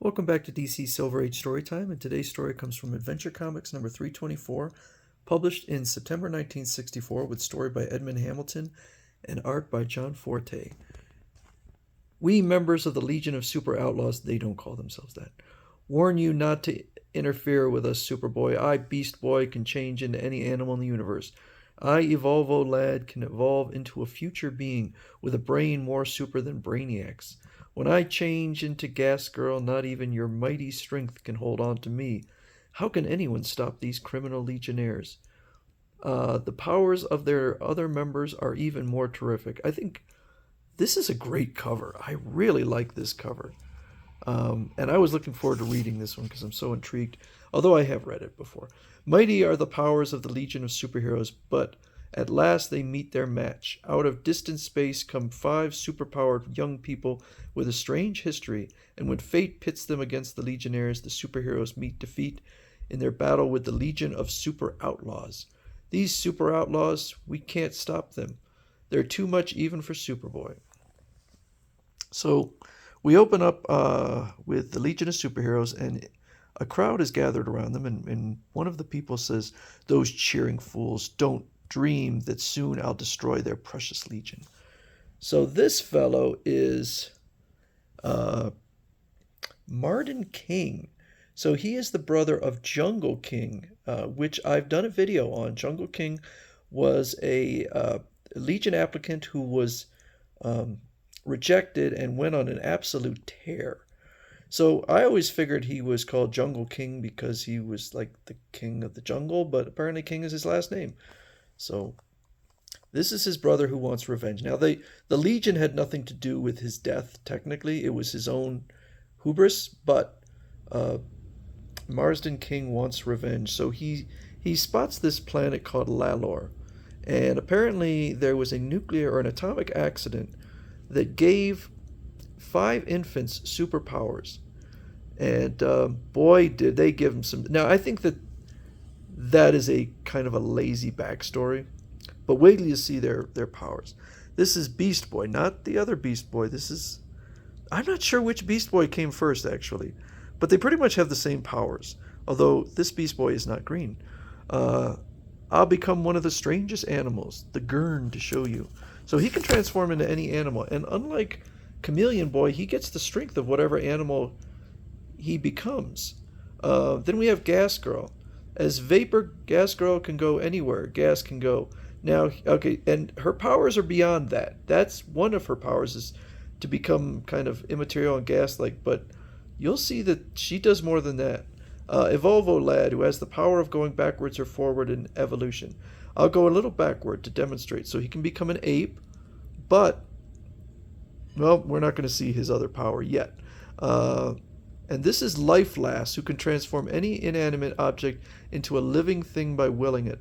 Welcome back to DC Silver Age Storytime, and today's story comes from Adventure Comics number 324, published in September 1964, with story by Edmond Hamilton and art by John Forte. We members of the Legion of Super-Outlaws, they don't call themselves that, warn you not to interfere with us, Superboy. I, Beast Boy, can change into any animal in the universe. I, Evolvo Lad, can evolve into a future being with a brain more super than Brainiac's. When I change into Gas Girl, not even your mighty strength can hold on to me. How can anyone stop these criminal legionnaires? The powers of their other members are even more terrific. I think this is a great cover. I really like this cover. And I was looking forward to reading this one because I'm so intrigued, although I have read it before. Mighty are the powers of the Legion of Superheroes, but at last they meet their match. Out of distant space come 5 superpowered young people with a strange history, and when fate pits them against the Legionnaires, the superheroes meet defeat in their battle with the Legion of Super-Outlaws. These super-outlaws, we can't stop them. They're too much even for Superboy. So we open up with the Legion of Superheroes, and a crowd is gathered around them, and one of the people says, "Those cheering fools don't dream that soon I'll destroy their precious Legion." So this fellow is Marsden King. So he is the brother of Jungle King, which I've done a video on. Jungle King was a Legion applicant who was rejected and went on an absolute tear. So I always figured he was called Jungle King because he was like the king of the jungle, but apparently King is his last name. So this is his brother who wants revenge. Now the Legion had nothing to do with his death, technically. It was his own hubris, but Marsden King wants revenge. So he spots this planet called Lalor. And apparently there was a nuclear or an atomic accident that gave 5 infants superpowers. And boy, did they give him some. Now, I think that is a kind of a lazy backstory. But wait till you see their powers. This is Beast Boy, not the other Beast Boy. This is. I'm not sure which Beast Boy came first, actually. But they pretty much have the same powers. Although this Beast Boy is not green. I'll become one of the strangest animals, the Gurn, to show you. So he can transform into any animal. And unlike Chameleon Boy, he gets the strength of whatever animal he becomes. Then we have Gas Girl. As Vapor, Gas Girl can go anywhere. Gas can go. Now, okay, and her powers are beyond that. That's one of her powers, is to become kind of immaterial and gas-like, but you'll see that she does more than that. Evolvo Lad, who has the power of going backwards or forward in evolution. I'll go a little backward to demonstrate. So he can become an ape, but, well, we're not going to see his other power yet. And this is Life Lass, who can transform any inanimate object into a living thing by willing it.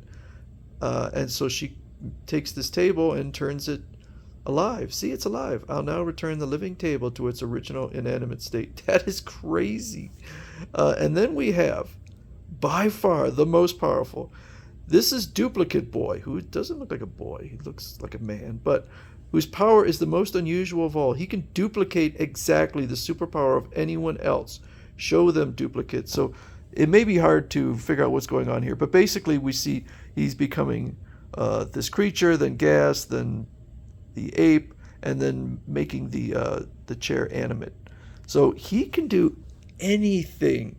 And so she takes this table and turns it alive. See, it's alive. I'll now return the living table to its original inanimate state. That is crazy. And then we have, by far, the most powerful. This is Duplicate Boy, who doesn't look like a boy. He looks like a man, but whose power is the most unusual of all. He can duplicate exactly the superpower of anyone else. Show them duplicate. So it may be hard to figure out what's going on here, but basically we see he's becoming this creature, then gas, then the ape, and then making the chair animate. So he can do anything.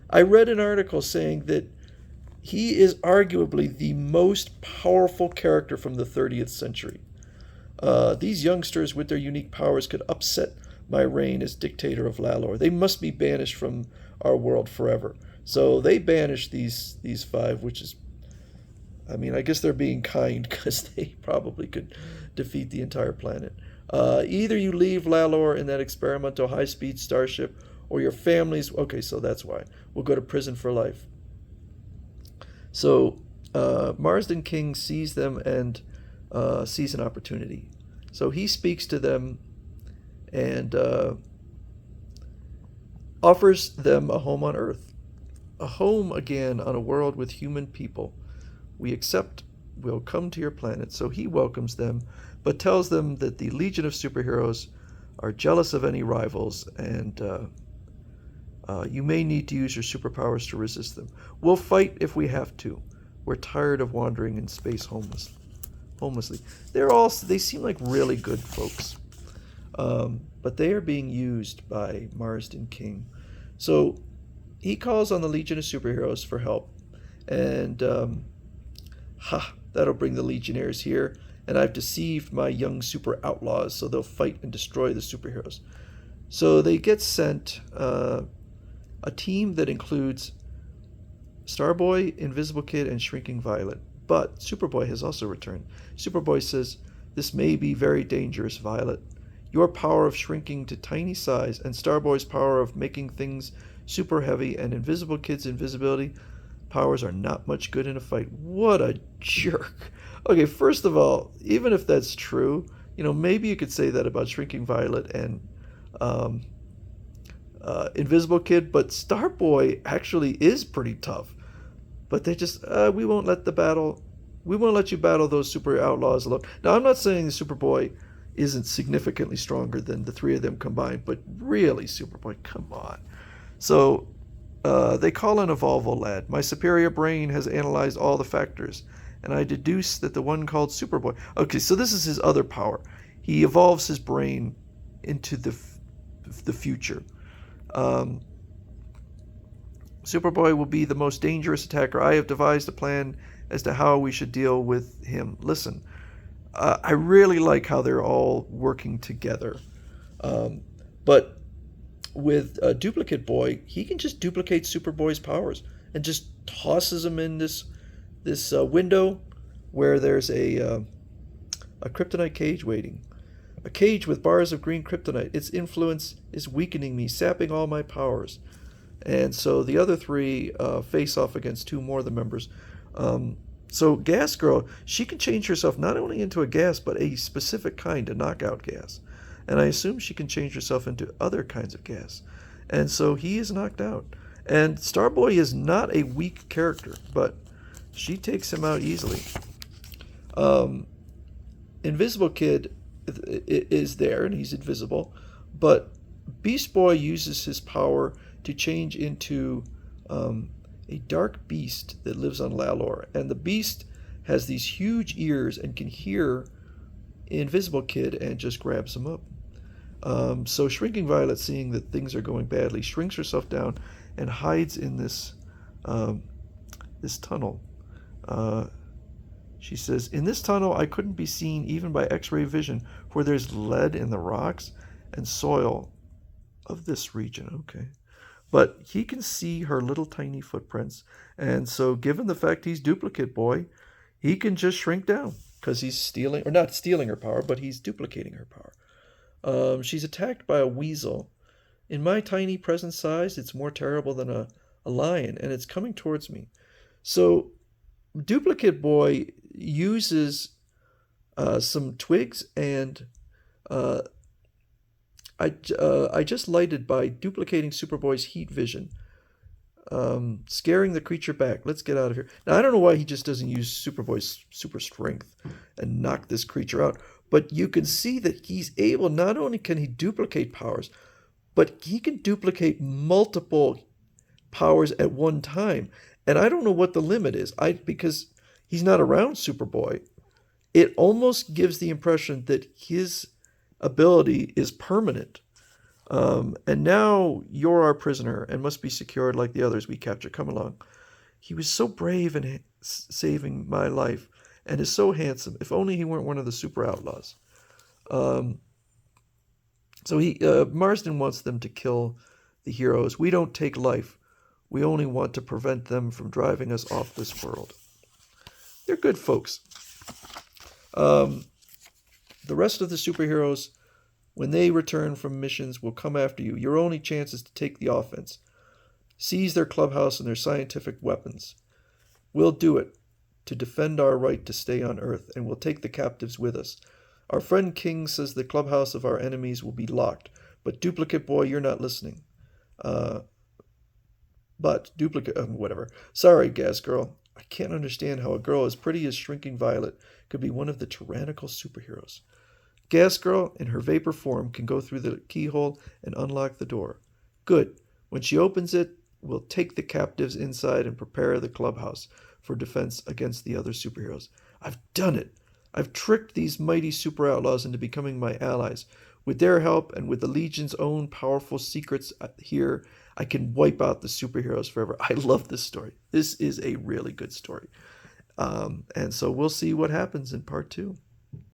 I read an article saying that he is arguably the most powerful character from the 30th century. These youngsters with their unique powers could upset my reign as dictator of Lalor. They must be banished from our world forever. So they banish these 5, which is, I mean, I guess they're being kind because they probably could defeat the entire planet. Either you leave Lalor in that experimental high-speed starship, or your families, okay, so that's why, will go to prison for life. So Marsden King sees them and sees an opportunity. So he speaks to them and offers them a home on Earth. A home again on a world with human people. We accept, we'll come to your planet. So he welcomes them, but tells them that the Legion of Superheroes are jealous of any rivals, and You may need to use your superpowers to resist them. We'll fight if we have to. We're tired of wandering in space homelessly. They seem like really good folks. But they are being used by Marsden King. So he calls on the Legion of Superheroes for help. And, that'll bring the Legionnaires here. And I've deceived my young Super-Outlaws, so they'll fight and destroy the superheroes. So they get sent a team that includes Starboy, Invisible Kid, and Shrinking Violet. But Superboy has also returned. Superboy says, "This may be very dangerous, Violet. Your power of shrinking to tiny size and Starboy's power of making things super heavy and Invisible Kid's invisibility powers are not much good in a fight." What a jerk. Okay, first of all, even if that's true, maybe you could say that about Shrinking Violet and Invisible Kid, but Starboy actually is pretty tough. But they just, we won't let you battle those Super-Outlaws alone. Now, I'm not saying the Superboy isn't significantly stronger than the three of them combined, but really, Superboy, come on. So they call in a Volvo lad. My superior brain has analyzed all the factors, and I deduce that the one called Superboy. Okay, so this is his other power. He evolves his brain into the future. Superboy will be the most dangerous attacker. I have devised a plan as to how we should deal with him. Listen, I really like how they're all working together. But with Duplicate Boy, he can just duplicate Superboy's powers and just tosses him in this window where there's a kryptonite cage waiting. A cage with bars of green kryptonite. Its influence is weakening me, sapping all my powers. And so the other three face off against two more of the members. So Gas Girl, she can change herself not only into a gas, but a specific kind of knockout gas. And I assume she can change herself into other kinds of gas. And so he is knocked out. And Starboy is not a weak character, but she takes him out easily. Invisible Kid is there, and he's invisible. But Beast Boy uses his power to change into a dark beast that lives on Lalor. And the beast has these huge ears and can hear Invisible Kid and just grabs him up. So Shrinking Violet, seeing that things are going badly, shrinks herself down and hides in this tunnel. She says, "In this tunnel I couldn't be seen even by X-ray vision, for there's lead in the rocks and soil of this region." Okay. But he can see her little tiny footprints, and so given the fact he's Duplicate Boy, he can just shrink down because he's not stealing her power, but he's duplicating her power. She's attacked by a weasel. In my tiny present size, it's more terrible than a lion, and it's coming towards me. So Duplicate Boy uses some twigs, and I just lighted by duplicating Superboy's heat vision, scaring the creature back. Let's get out of here. Now, I don't know why he just doesn't use Superboy's super strength and knock this creature out, but you can see that he's able, not only can he duplicate powers, but he can duplicate multiple powers at one time. And I don't know what the limit is. Because he's not around Superboy, it almost gives the impression that his ability is permanent. And now you're our prisoner and must be secured like the others we capture. Come along. He was so brave in saving my life and is so handsome. If only he weren't one of the Super-Outlaws. So Marsden wants them to kill the heroes. We don't take life. We only want to prevent them from driving us off this world. They're good folks. The rest of the superheroes, when they return from missions, will come after you. Your only chance is to take the offense. Seize their clubhouse and their scientific weapons. We'll do it to defend our right to stay on Earth, and we'll take the captives with us. Our friend King says the clubhouse of our enemies will be locked, but Duplicate Boy, you're not listening. Whatever. Sorry, Gas Girl. I can't understand how a girl as pretty as Shrinking Violet could be one of the tyrannical superheroes. Gas Girl, in her vapor form, can go through the keyhole and unlock the door. Good. When she opens it, we'll take the captives inside and prepare the clubhouse for defense against the other superheroes. I've done it! I've tricked these mighty super outlaws into becoming my allies. With their help and with the Legion's own powerful secrets here, I can wipe out the superheroes forever. I love this story. This is a really good story. And so we'll see what happens in part 2.